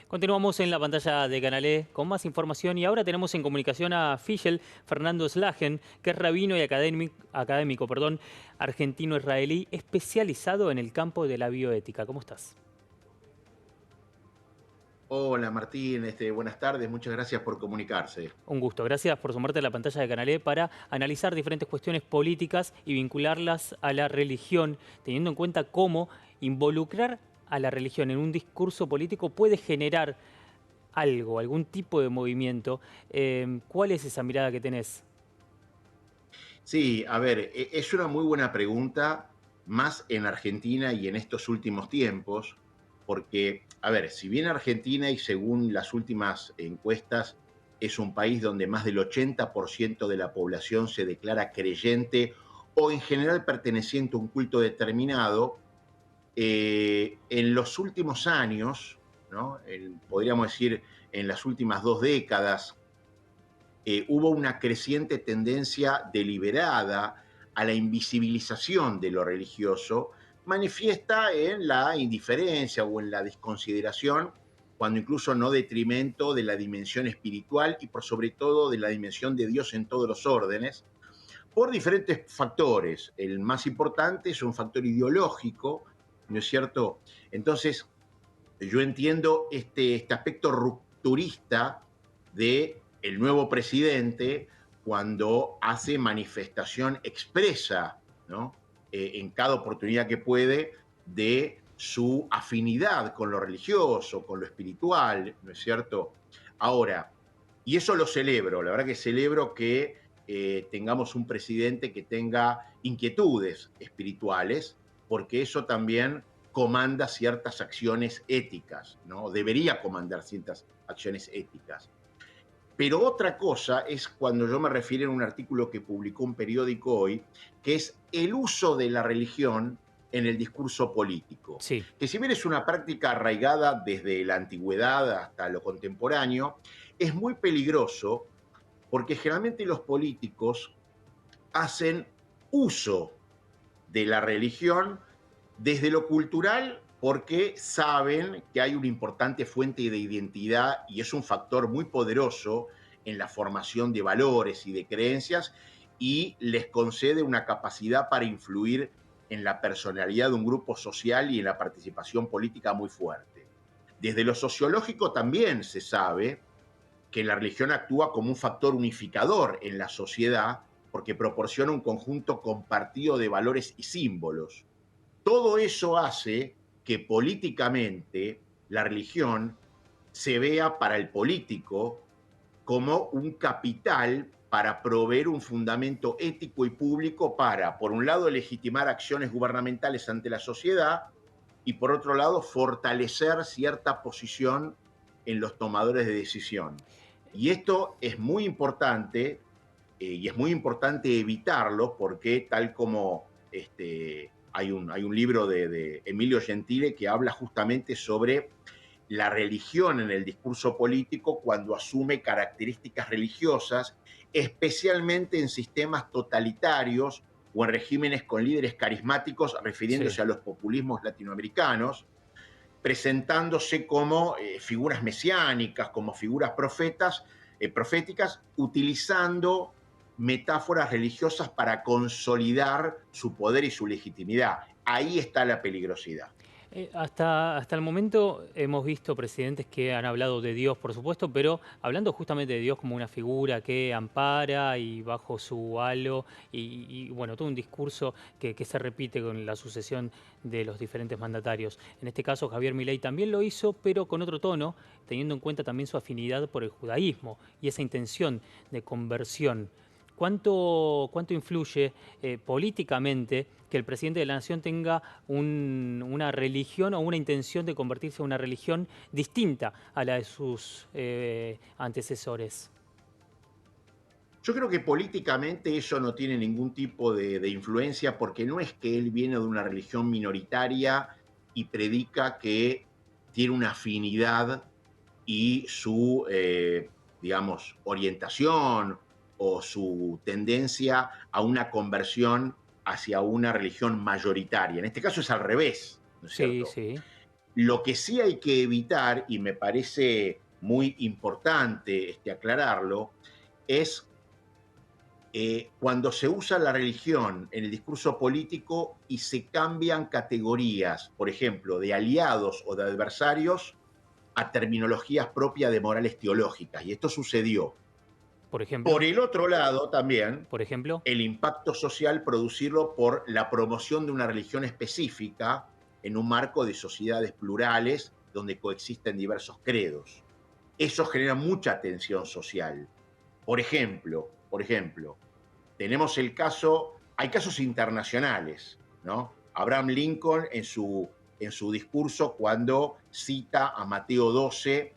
Continuamos en la pantalla de Canal E con más información y ahora tenemos en comunicación a Fischel Fernando Slagen, que es rabino y académico, argentino-israelí especializado en el campo de la bioética. ¿Cómo estás? Hola Martín, buenas tardes, muchas gracias por comunicarse. Un gusto. Gracias por sumarte a la pantalla de Canal E para analizar diferentes cuestiones políticas y vincularlas a la religión, teniendo en cuenta cómo involucrar a la religión en un discurso político puede generar algo, algún tipo de movimiento. ¿Cuál es esa mirada que tenés? Sí, a ver, es una muy buena pregunta, más en Argentina y en estos últimos tiempos, porque, a ver, si bien Argentina y según las últimas encuestas es un país donde más del 80% de la población se declara creyente o en general perteneciente a un culto determinado, en los últimos años, ¿no? Podríamos decir en las últimas 2 décadas, hubo una creciente tendencia deliberada a la invisibilización de lo religioso, manifiesta en la indiferencia o en la desconsideración, cuando incluso no detrimento de la dimensión espiritual y por sobre todo de la dimensión de Dios en todos los órdenes, por diferentes factores. El más importante es un factor ideológico, ¿no es cierto? Entonces, yo entiendo este aspecto rupturista de el nuevo presidente cuando hace manifestación expresa, ¿no? En cada oportunidad que puede, de su afinidad con lo religioso, con lo espiritual, ¿no es cierto? Ahora, y eso lo celebro, la verdad que celebro que tengamos un presidente que tenga inquietudes espirituales, porque eso también comanda ciertas acciones éticas, ¿no? Debería comandar ciertas acciones éticas. Pero otra cosa es cuando yo me refiero en un artículo que publicó un periódico hoy, que es el uso de la religión en el discurso político, Sí. que si bien es una práctica arraigada desde la antigüedad hasta lo contemporáneo, es muy peligroso porque generalmente los políticos hacen uso de la religión desde lo cultural porque saben que hay una importante fuente de identidad y es un factor muy poderoso en la formación de valores y de creencias y les concede una capacidad para influir en la personalidad de un grupo social y en la participación política muy fuerte. Desde lo sociológico también se sabe que la religión actúa como un factor unificador en la sociedad porque proporciona un conjunto compartido de valores y símbolos. Todo eso hace que políticamente la religión se vea para el político como un capital para proveer un fundamento ético y público para, por un lado, legitimar acciones gubernamentales ante la sociedad y, por otro lado, fortalecer cierta posición en los tomadores de decisión. Y esto es muy importante y es muy importante evitarlo porque tal como hay un libro de Emilio Gentile que habla justamente sobre la religión en el discurso político cuando asume características religiosas, especialmente en sistemas totalitarios o en regímenes con líderes carismáticos, Sí. refiriéndose a los populismos latinoamericanos, presentándose como figuras mesiánicas, como figuras proféticas, utilizando metáforas religiosas para consolidar su poder y su legitimidad. Ahí está la peligrosidad. Hasta el momento hemos visto presidentes que han hablado de Dios, por supuesto, pero hablando justamente de Dios como una figura que ampara y bajo su halo, bueno, todo un discurso que se repite con la sucesión de los diferentes mandatarios. En este caso, Javier Milei también lo hizo, pero con otro tono, teniendo en cuenta también su afinidad por el judaísmo y esa intención de conversión. ¿Cuánto influye políticamente que el presidente de la nación tenga una religión o una intención de convertirse en una religión distinta a la de sus antecesores? Yo creo que políticamente eso no tiene ningún tipo de influencia porque no es que él viene de una religión minoritaria y predica que tiene una afinidad y digamos, orientación o su tendencia a una conversión hacia una religión mayoritaria. En este caso es al revés, ¿no es Sí, cierto? sí. Lo que sí hay que evitar, y me parece muy importante aclararlo, es cuando se usa la religión en el discurso político y se cambian categorías, por ejemplo, de aliados o de adversarios a terminologías propias de morales teológicas. Y esto sucedió. Por ejemplo, Por el otro lado, también, por ejemplo. el impacto social producirlo por la promoción de una religión específica en un marco de sociedades plurales donde coexisten diversos credos. Eso genera mucha tensión social. Por ejemplo, tenemos hay casos internacionales, ¿no? Abraham Lincoln en su discurso cuando cita a Mateo 12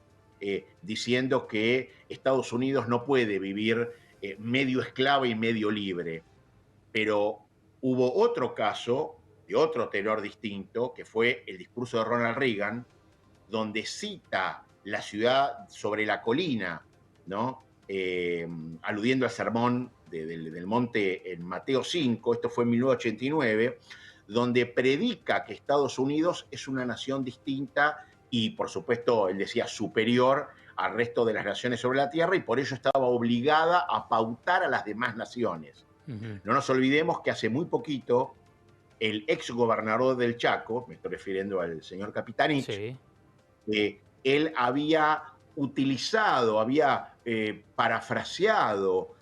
diciendo que Estados Unidos no puede vivir medio esclavo y medio libre. Pero hubo otro caso de otro tenor distinto, que fue el discurso de Ronald Reagan, donde cita la ciudad sobre la colina, ¿no? Aludiendo al sermón del monte en Mateo 5, esto fue en 1989, donde predica que Estados Unidos es una nación distinta y, por supuesto, él decía superior al resto de las naciones sobre la tierra y por ello estaba obligada a pautar a las demás naciones. Ujú. No nos olvidemos que hace muy poquito el ex gobernador del Chaco, me estoy refiriendo al señor Capitanich, Sí. él había utilizado, había parafraseado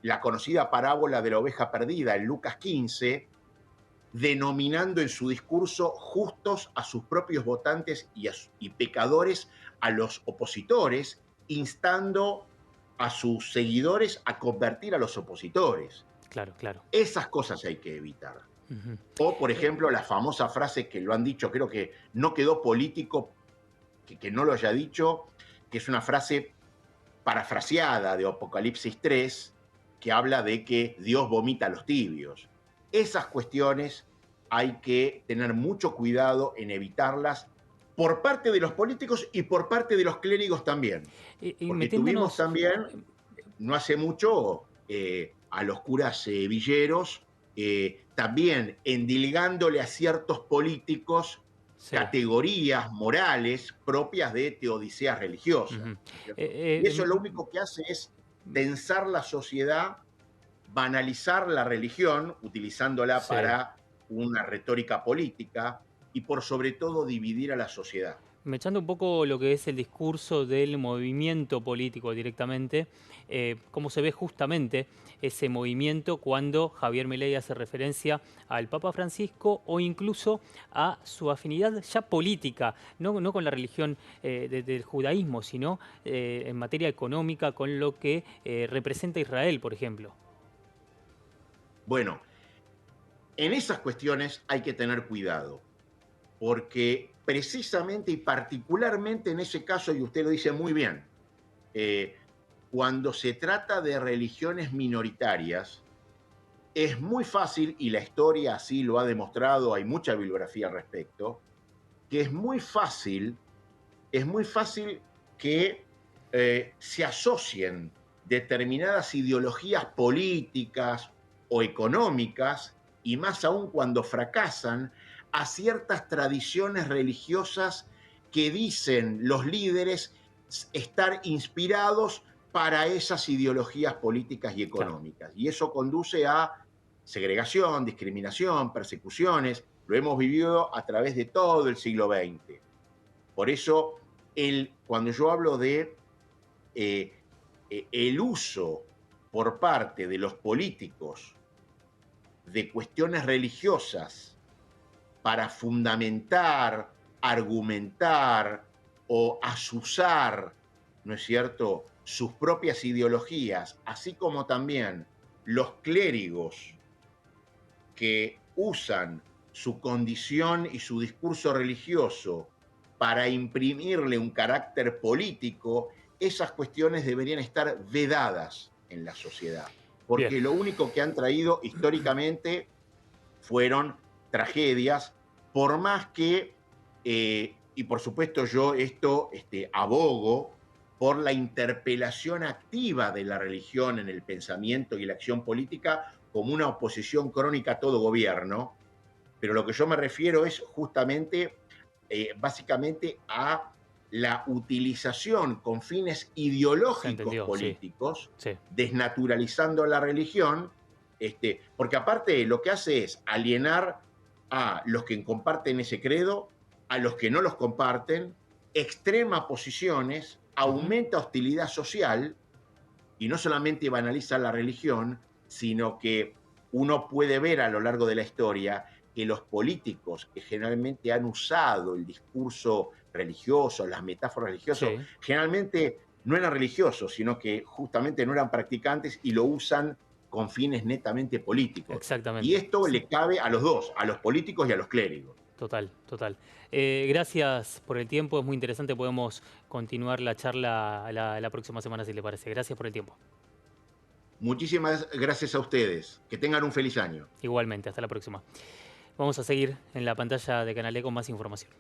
la conocida parábola de la oveja perdida en Lucas 15, denominando en su discurso justos a sus propios votantes y pecadores a los opositores, instando a sus seguidores a convertir a los opositores. Claro, claro. Esas cosas hay que evitar. Ujú. O, por Eh, ejemplo, la famosa frase que lo han dicho, creo que no quedó político que no lo haya dicho, que es una frase parafraseada de Apocalipsis 3, que habla de que Dios vomita a los tibios. Esas cuestiones hay que tener mucho cuidado en evitarlas por parte de los políticos y por parte de los clérigos también. y Porque tuvimos metiéndonos, también, em, no hace mucho, a los curas villeros, también endilgándole a ciertos políticos sí. categorías morales propias de teodiceas religiosas, Ujú. ¿no es cierto? Eh, Y eh, eso em, lo único que hace es tensar la sociedad, banalizar la religión, utilizándola sí. para una retórica política y por sobre todo dividir a la sociedad. Echando un poco lo que es el discurso del movimiento político directamente, cómo se ve justamente ese movimiento cuando Javier Milei hace referencia al Papa Francisco o incluso a su afinidad ya política, no con la religión del judaísmo, sino en materia económica con lo que representa Israel, por ejemplo. Bueno, en esas cuestiones hay que tener cuidado, porque precisamente y particularmente en ese caso, y usted lo dice muy bien, eh, cuando se trata de religiones minoritarias, es muy fácil, y la historia así lo ha demostrado, hay mucha bibliografía al respecto, que es muy fácil que se asocien determinadas ideologías políticas o económicas, y más aún cuando fracasan, a ciertas tradiciones religiosas que dicen los líderes estar inspirados para esas ideologías políticas y Claro. económicas. Y eso conduce a segregación, discriminación, persecuciones. Lo hemos vivido a través de todo el siglo XX. Por eso, cuando yo hablo de eh, el uso por parte de los políticos de cuestiones religiosas para fundamentar, argumentar o azuzar, ¿no es cierto?, sus propias ideologías, así como también los clérigos que usan su condición y su discurso religioso para imprimirle un carácter político, esas cuestiones deberían estar vedadas en la sociedad, Bien. porque lo único que han traído históricamente fueron tragedias, por más que, y por supuesto yo esto abogo por la interpelación activa de la religión en el pensamiento y la acción política como una oposición crónica a todo gobierno, pero lo que yo me refiero es justamente básicamente a la utilización con fines Se ideológicos entendió, sí, políticos, sí. desnaturalizando la religión, porque aparte lo que hace es alienar a los que comparten ese credo, a los que no los comparten, extrema posiciones, Ujú. aumenta hostilidad social y no solamente banaliza la religión, sino que uno puede ver a lo largo de la historia que los políticos que generalmente han usado el discurso religioso, las metáforas religiosas, Sí, generalmente no eran religiosos, sino que justamente no eran practicantes y lo usan con fines netamente políticos. Y exactamente. esto le cabe a los dos, a los políticos y a los clérigos. Total, total. Gracias por el tiempo, es muy interesante. Podemos continuar la charla la próxima semana, si le parece. Gracias por el tiempo. Muchísimas gracias a ustedes. Que tengan un feliz año. Igualmente, hasta la próxima. Vamos a seguir en la pantalla de Canal E con más información.